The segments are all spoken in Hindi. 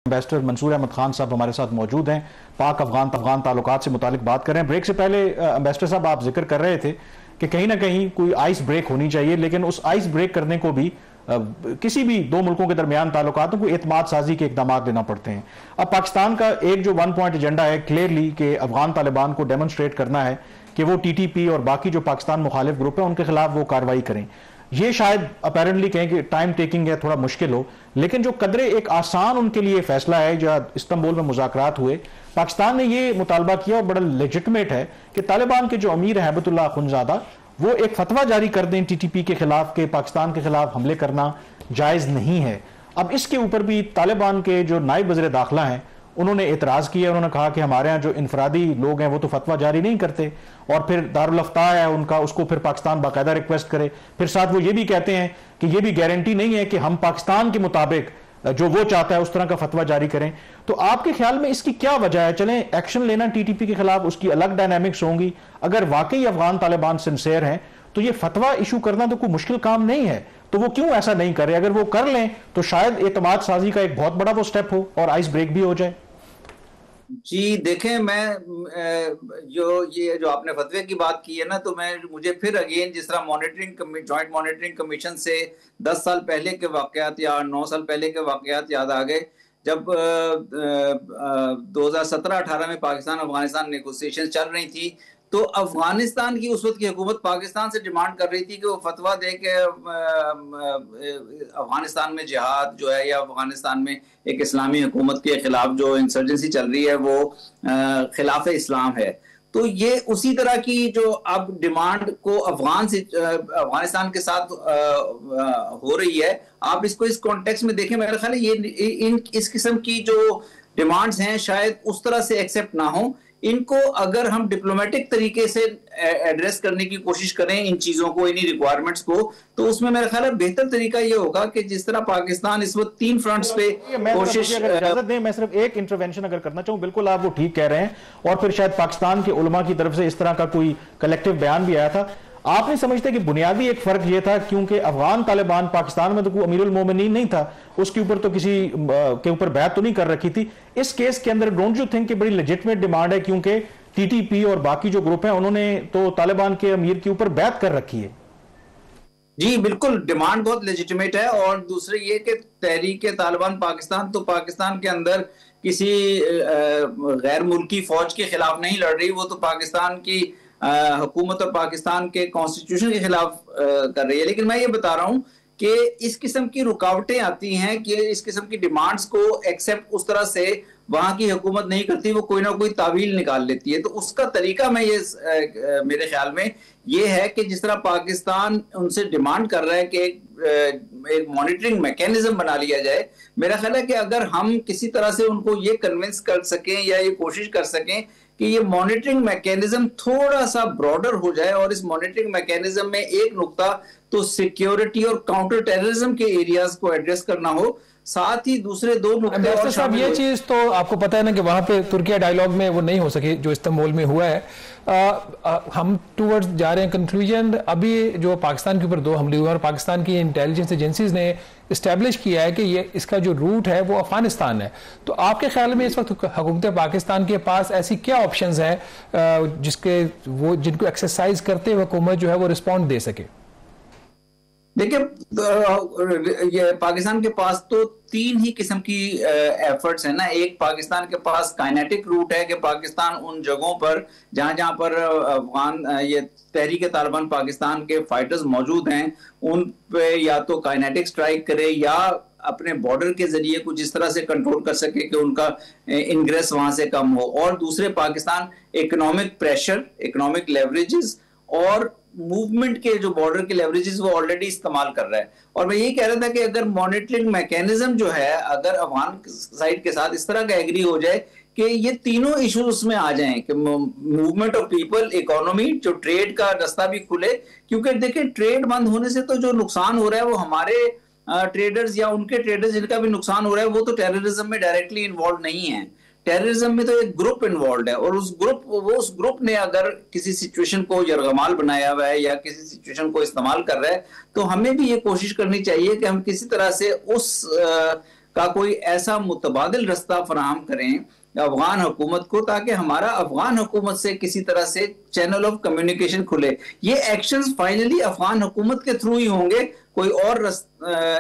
एम्बेसडर मंसूर अहमद खान साहब हमारे साथ मौजूद हैं। पाक अफगान ताल्लुकात से मुतालिक बात कर रहे हैं। ब्रेक से पहले एम्बेसडर साहब आप जिक्र कर रहे थे कि कहीं ना कहीं कोई आइस ब्रेक होनी चाहिए, लेकिन उस आइस ब्रेक करने को भी किसी भी दो मुल्कों के दरमियान ताल्लुकातों को एतमाद साजी के इकदाम लेना पड़ते हैं। अब पाकिस्तान का एक जो 1 पॉइंट एजेंडा है क्लियरली कि अफगान तालिबान को डेमोन्स्ट्रेट करना है कि वो टीटीपी और बाकी जो पाकिस्तान मुखालिफ ग्रुप है उनके खिलाफ वो कार्रवाई करें। ये शायद अपेरेंटली कहें कि टाइम टेकिंग है, थोड़ा मुश्किल हो, लेकिन जो कदरे एक आसान उनके लिए फैसला है जो इस्तांबुल में मुज़ाकरात हुए, पाकिस्तान ने ये मुतालबा किया और बड़ा लेजिटमेट है कि तालिबान के जो अमीर है हैबतुल्लाह अखुंज़ादा वो एक फतवा जारी कर दें टीटीपी के खिलाफ के पाकिस्तान के खिलाफ हमले करना जायज नहीं है। अब इसके ऊपर भी तालिबान के जो नायब वज़ीर दाखिला हैं उन्होंने एतराज किया। उन्होंने कहा कि हमारे यहाँ जो इनफरादी लोग हैं वो तो फतवा जारी नहीं करते, और फिर दारुल अफ्ता है उनका, उसको फिर पाकिस्तान बाकायदा रिक्वेस्ट करे। फिर साथ वो ये भी कहते हैं कि ये भी गारंटी नहीं है कि हम पाकिस्तान के मुताबिक जो वो चाहता है उस तरह का फतवा जारी करें। तो आपके ख्याल में इसकी क्या वजह है? चलें एक्शन लेना टीटीपी के खिलाफ, उसकी अलग डायनामिक्स होंगी। अगर वाकई अफगान तालिबान सिंसेयर हैं तो ये फतवा इशू करना तो कोई मुश्किल काम नहीं है, तो वो क्यों ऐसा नहीं कर रहे? अगर वो कर लें तो शायद एतमाद साजी का एक बहुत बड़ा वो स्टेप हो और आइस ब्रेक भी हो जाए। जी देखें, मैं जो आपने फतवे की बात की है ना, तो मुझे फिर अगेन जिस तरह जॉइंट मॉनिटरिंग कमीशन से 10 साल पहले के वाकयात या 9 साल पहले के वाकयात याद आ गए, जब 2017-18 में पाकिस्तान अफगानिस्तान नेगोशिएशन चल रही थी, तो अफगानिस्तान की उस वक्त की हुकूमत पाकिस्तान से डिमांड कर रही थी कि वो फतवा दे के अफगानिस्तान में जिहाद जो है या अफगानिस्तान में एक इस्लामी हुकूमत के खिलाफ जो इंसर्जेंसी चल रही है वो खिलाफ इस्लाम है। तो ये उसी तरह की जो अब डिमांड को अफगानिस्तान के साथ हो रही है। आप इसको इस कॉन्टेक्स्ट में देखें, मेरा ख्याल है ये इस किस्म की जो डिमांड्स हैं शायद उस तरह से एक्सेप्ट ना हो। इनको अगर हम डिप्लोमेटिक तरीके से एड्रेस करने की कोशिश करें इन चीजों को, इन्हीं रिक्वायरमेंट्स को, तो उसमें मेरा ख्याल है बेहतर तरीका ये होगा कि जिस तरह पाकिस्तान इस वक्त 3 फ्रंट्स पे कोशिश। इजाजत दें, मैं सिर्फ एक इंटरवेंशन अगर करना चाहूं। बिल्कुल आप वो ठीक कह रहे हैं, और फिर शायद पाकिस्तान के उलमा की तरफ से इस तरह का कोई कलेक्टिव बयान भी आया था। आप नहीं समझते कि बुनियादी एक फर्क यह था क्योंकि अफगान तालिबान पाकिस्तान में तो कोई अमीरुल मोमिनीन नहीं था, उसके ऊपर तो किसी के ऊपर बैत तो नहीं कर रखी थी। इस केस के अंदर डोंट यू थिंक कि बड़ी लेजिटिमेट डिमांड है, क्योंकि टीटीपी और बाकी जो ग्रुप हैं उन्होंने तो तालिबान के अमीर के ऊपर बैत कर रखी है। जी बिल्कुल, डिमांड बहुत लेजिटिमेट है। और दूसरे ये कि तहरीक तालिबान पाकिस्तान तो पाकिस्तान के अंदर किसी गैर मुल्की फौज के खिलाफ नहीं लड़ रही, वो तो पाकिस्तान की हुकूमत और पाकिस्तान के कॉन्स्टिट्यूशन के खिलाफ कर रही है। लेकिन मैं ये बता रहा हूं कि इस किस्म की रुकावटें आती हैं कि इस किस्म की डिमांड्स को एक्सेप्ट उस तरह से वहां की हुकूमत नहीं करती, वो कोई ना कोई तावील निकाल लेती है। तो उसका तरीका मेरे ख्याल में ये है कि जिस तरह पाकिस्तान उनसे डिमांड कर रहा है कि एक मॉनिटरिंग मैकेनिज्म बना लिया जाए, मेरा ख्याल है कि अगर हम किसी तरह से उनको ये कन्विंस कर सकें या ये कोशिश कर सकें कि ये मॉनिटरिंग मैकेनिज्म थोड़ा सा ब्रॉडर हो जाए, और इस मॉनिटरिंग मैकेनिज्म में एक नुक्ता तो सिक्योरिटी और काउंटर टेररिज्म के एरियाज को एड्रेस करना हो, साथ ही दूसरे 2 नुक्ते और साहब, ये चीज तो आपको पता है ना कि वहां पे तुर्किया डायलॉग में वो नहीं हो सकी जो इस्तांबुल में हुआ है। हम टूवर्ड्स जा रहे हैं कंक्लूजन। अभी जो पाकिस्तान के ऊपर 2 हमले हुए और पाकिस्तान की इंटेलिजेंस एजेंसीज ने इस्टेब्लिश किया है कि ये इसका जो रूट है वो अफगानिस्तान है। तो आपके ख्याल में इस वक्त हुकूमत पाकिस्तान के पास ऐसी क्या ऑप्शंस हैं जिनको एक्सरसाइज करते हुए हुकूमत जो है वो रिस्पॉन्ड दे सके? देखिए, ये पाकिस्तान के पास तो 3 ही किस्म की एफर्ट्स है ना। एक, पाकिस्तान के पास काइनेटिक रूट है कि पाकिस्तान उन जगहों पर जहां पर अफगान ये तहरीक तालिबान पाकिस्तान के फाइटर्स मौजूद हैं उन पे या तो काइनेटिक स्ट्राइक करे या अपने बॉर्डर के जरिए कुछ इस तरह से कंट्रोल कर सके कि उनका इनग्रेस वहां से कम हो। और दूसरे, Pakistan economic pressure, economic leverages और मूवमेंट के जो बॉर्डर के लेवरेजेस वो ऑलरेडी इस्तेमाल कर रहा है। और मैं यही कह रहा था कि अगर मॉनिटरिंग मैकेनिज्म जो है, अगर अफगान साइड के साथ इस तरह का एग्री हो जाए कि ये तीनों इश्यूज उसमें आ जाएं कि मूवमेंट ऑफ पीपल, इकोनॉमी, जो ट्रेड का रास्ता भी खुले। क्योंकि देखिए, ट्रेड बंद होने से तो जो नुकसान हो रहा है वो हमारे ट्रेडर्स या उनके ट्रेडर्स जिनका भी नुकसान हो रहा है वो तो टेररिज्म में डायरेक्टली इन्वॉल्व नहीं है। टेररिज्म में तो एक ग्रुप इन्वॉल्व है, और उस ग्रुप ने अगर किसी सिचुएशन को यरगमाल बनाया हुआ है या किसी सिचुएशन को इस्तेमाल कर रहा है, तो हमें भी ये कोशिश करनी चाहिए कि हम किसी तरह से उस का कोई ऐसा मुतबादिल रास्ता फराहम करें अफगान हुकूमत को, ताकि हमारा अफगान हुकूमत से किसी तरह से चैनल ऑफ कम्युनिकेशन खुले। ये एक्शंस फाइनली अफगान हुकूमत के थ्रू ही होंगे, कोई और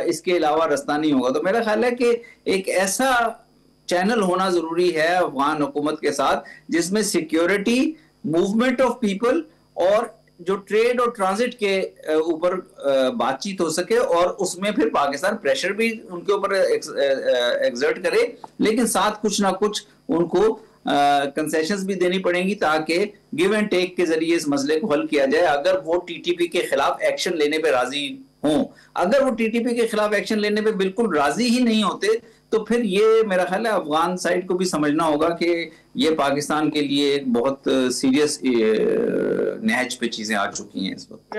इसके अलावा रास्ता नहीं होगा। तो मेरा ख्याल है कि एक ऐसा चैनल होना जरूरी है अफगान हुकूमत के साथ जिसमें सिक्योरिटी, मूवमेंट ऑफ पीपल और जो ट्रेड और ट्रांजिट के ऊपर बातचीत हो सके, और उसमें फिर पाकिस्तान प्रेशर भी उनके ऊपर एक्सर्ट करे, लेकिन साथ कुछ ना कुछ उनको कंसेशंस भी देनी पड़ेंगी ताकि गिव एंड टेक के जरिए इस मसले को हल किया जाए। अगर वो टीटीपी के खिलाफ एक्शन लेने पे राजी हों, अगर वो टीटीपी के खिलाफ एक्शन लेने पे बिल्कुल राजी ही नहीं होते, तो फिर ये मेरा ख्याल है अफगान साइड को भी समझना होगा कि ये पाकिस्तान के लिए एक बहुत सीरियस नहज पे चीजें आ चुकी हैं इस वक्त।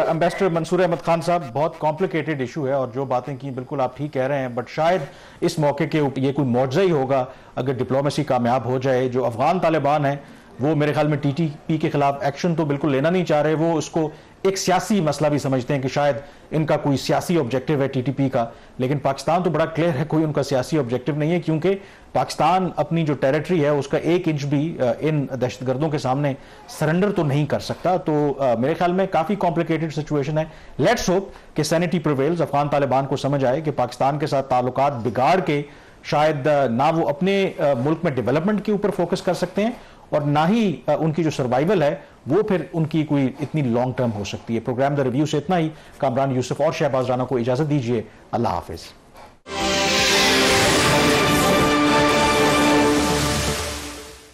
एम्बेसडर मंसूर अहमद खान साहब, बहुत कॉम्प्लिकेटेड इशू है और जो बातें की बिल्कुल आप ठीक कह रहे हैं, बट शायद इस मौके के ये कोई मौजज़ा ही होगा अगर डिप्लोमेसी कामयाब हो जाए। जो अफगान तालिबान है वो मेरे ख्याल में टीटीपी के खिलाफ एक्शन तो बिल्कुल लेना नहीं चाह रहे, वो उसको एक सियासी मसला भी समझते हैं कि शायद इनका कोई सियासी ऑब्जेक्टिव है टीटीपी का, लेकिन पाकिस्तान तो बड़ा क्लियर है कोई उनका सियासी ऑब्जेक्टिव नहीं है, क्योंकि पाकिस्तान अपनी जो टेरिटरी है उसका 1 इंच भी इन दहशतगर्दों के सामने सरेंडर तो नहीं कर सकता। तो मेरे ख्याल में काफी कॉम्प्लिकेटेड सिचुएशन है। लेट्स होप कि सैनिटी प्रिवेल्स, अफगान तालिबान को समझ आए कि पाकिस्तान के साथ ताल्लुकात बिगाड़ के शायद ना वो अपने मुल्क में डेवलपमेंट के ऊपर फोकस कर सकते हैं और ना ही उनकी जो सर्वाइवल है वो फिर उनकी कोई इतनी लॉन्ग टर्म हो सकती है। प्रोग्राम द रिव्यू से इतना ही। कामरान यूसुफ और शहबाज राना को इजाजत दीजिए। अल्लाह हाफिज।